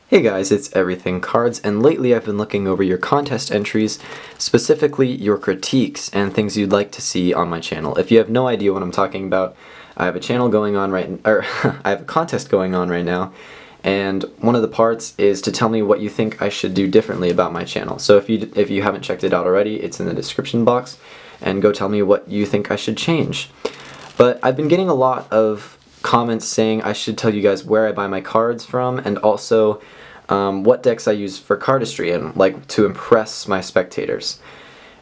Hey guys, it's Everything Cards, and lately I've been looking over your contest entries, specifically your critiques and things you'd like to see on my channel. If you have no idea what I'm talking about, I have a channel going on I have a contest going on right now, and one of the parts is to tell me what you think I should do differently about my channel. So if you haven't checked it out already, it's in the description box, and go tell me what you think I should change. But I've been getting a lot of comments saying I should tell you guys where I buy my cards from, and also what decks I use for cardistry and like to impress my spectators.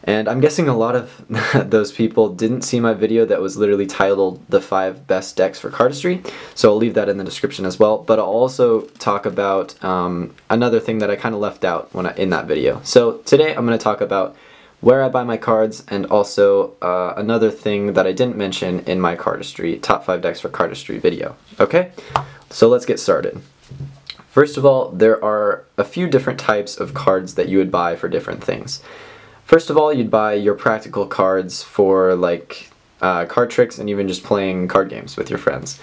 And I'm guessing a lot of those people didn't see my video that was literally titled the 5 best decks for cardistry, so I'll leave that in the description as well. But I'll also talk about another thing that I kind of left out in that video. So today I'm going to talk about where I buy my cards, and also another thing that I didn't mention in my cardistry, top 5 decks for cardistry video. Okay, so let's get started. First of all, there are a few different types of cards that you would buy for different things. First of all, you'd buy your practical cards for like card tricks and even just playing card games with your friends.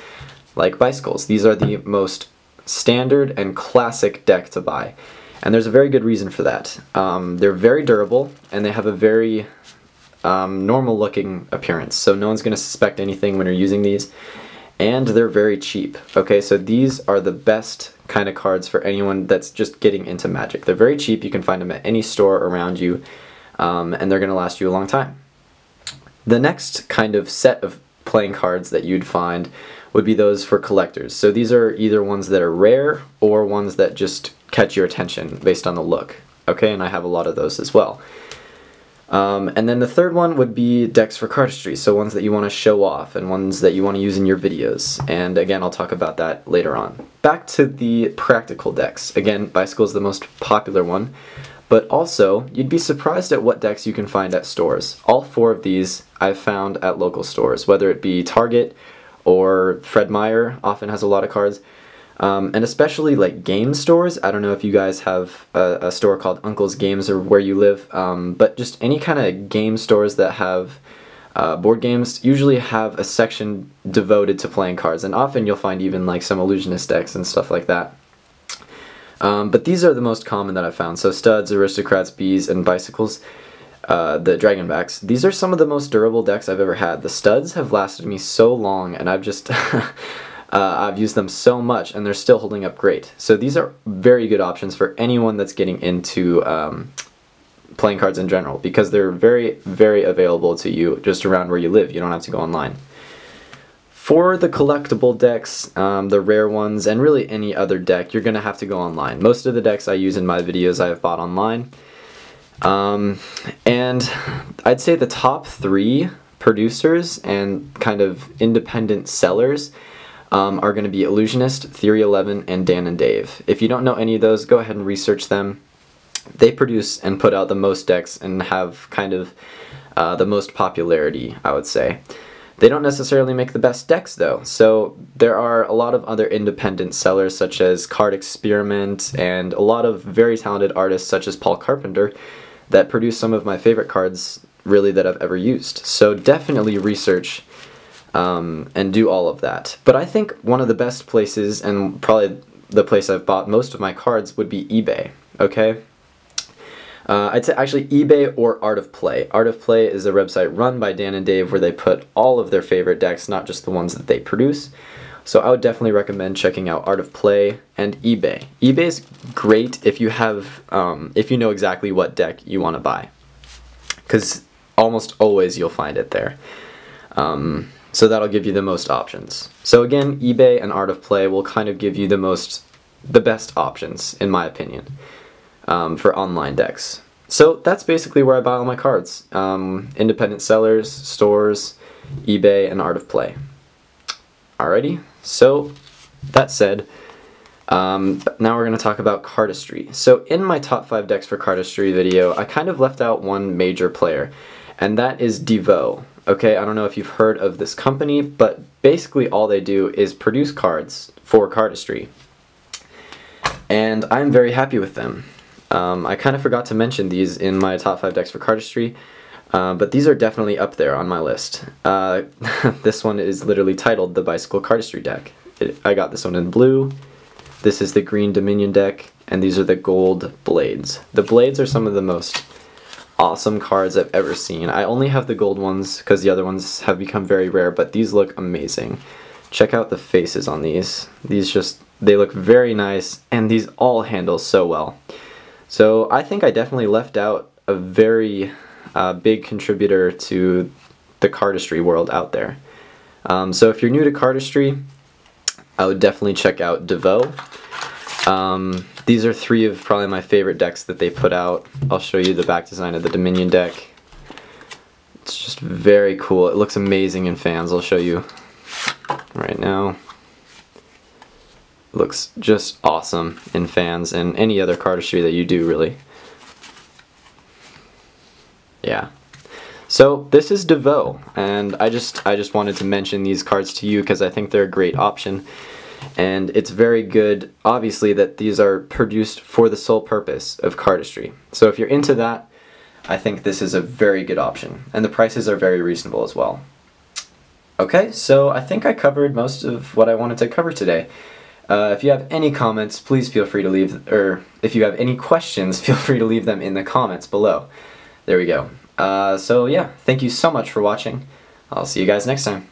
Like bicycles. These are the most standard and classic deck to buy. And there's a very good reason for that. They're very durable, and they have a very normal looking appearance, so no one's going to suspect anything when you're using these. And they're very cheap. Okay, so these are the best kind of cards for anyone that's just getting into Magic. They're very cheap, you can find them at any store around you, and they're going to last you a long time. The next kind of set of playing cards that you'd find would be those for collectors. So these are either ones that are rare or ones that just catch your attention based on the look. Okay, and I have a lot of those as well. And then the third one would be decks for cardistry, so ones that you want to show off and ones that you want to use in your videos. And again, I'll talk about that later on. Back to the practical decks. Again, bicycle is the most popular one, but also you'd be surprised at what decks you can find at stores. All 4 of these I've found at local stores, whether it be Target or Fred Meyer often has a lot of cards. And especially like game stores. I don't know if you guys have a store called Uncle's Games or where you live, but just any kind of game stores that have board games usually have a section devoted to playing cards, and often you'll find even like some illusionist decks and stuff like that. But these are the most common that I've found. So studs, aristocrats, bees, and bicycles. The dragonbacks. These are some of the most durable decks I've ever had. The studs have lasted me so long, and I've just I've used them so much, and they're still holding up great. So these are very good options for anyone that's getting into playing cards in general, because they're very, very available to you just around where you live. You don't have to go online. For the collectible decks, the rare ones, and really any other deck, you're going to have to go online. Most of the decks I use in my videos I have bought online. And I'd say the top 3 producers and kind of independent sellers are going to be Illusionist, Theory 11, and Dan and Dave. If you don't know any of those, go ahead and research them. They produce and put out the most decks and have kind of the most popularity, I would say. They don't necessarily make the best decks though, so there are a lot of other independent sellers such as Card Experiment and a lot of very talented artists such as Paul Carpenter that produce some of my favorite cards really that I've ever used. So definitely research and do all of that. But I think one of the best places, and probably the place I've bought most of my cards, would be eBay. Okay, I'd say actually eBay or Art of Play. Art of Play is a website run by Dan and Dave where they put all of their favorite decks, not just the ones that they produce. So I would definitely recommend checking out Art of Play and eBay. eBay's great if you have if you know exactly what deck you want to buy, because almost always you'll find it there. So that'll give you the most options. So again, eBay and Art of Play will kind of give you the best options, in my opinion, for online decks. So that's basically where I buy all my cards. Independent sellers, stores, eBay, and Art of Play. Alrighty, so that said, now we're going to talk about cardistry. So in my top 5 decks for cardistry video, I kind of left out one major player, and that is Deveau. Okay, I don't know if you've heard of this company, but basically all they do is produce cards for cardistry. And I'm very happy with them. I kind of forgot to mention these in my top 5 decks for cardistry, but these are definitely up there on my list. This one is literally titled the Bicycle Cardistry deck. I got this one in blue, This is the green Dominion deck, and these are the gold blades. The blades are some of the most awesome cards I've ever seen. I only have the gold ones because the other ones have become very rare, but these look amazing. Check out the faces on these. They look very nice, and these all handle so well. So I think I definitely left out a very big contributor to the cardistry world out there. So if you're new to cardistry, I would definitely check out Deveau. These are three of probably my favorite decks that they put out. I'll show you the back design of the Dominion deck. It's just very cool. It looks amazing in fans. I'll show you right now. It looks just awesome in fans and any other cardistry that you do, really. Yeah. So this is Deveau, and I just wanted to mention these cards to you because I think they're a great option. And it's very good, obviously, that these are produced for the sole purpose of cardistry. So if you're into that, I think this is a very good option. And the prices are very reasonable as well. Okay, so I think I covered most of what I wanted to cover today. If you have any comments, please feel free to leave, or if you have any questions, feel free to leave them in the comments below. There we go. So yeah, thank you so much for watching. I'll see you guys next time.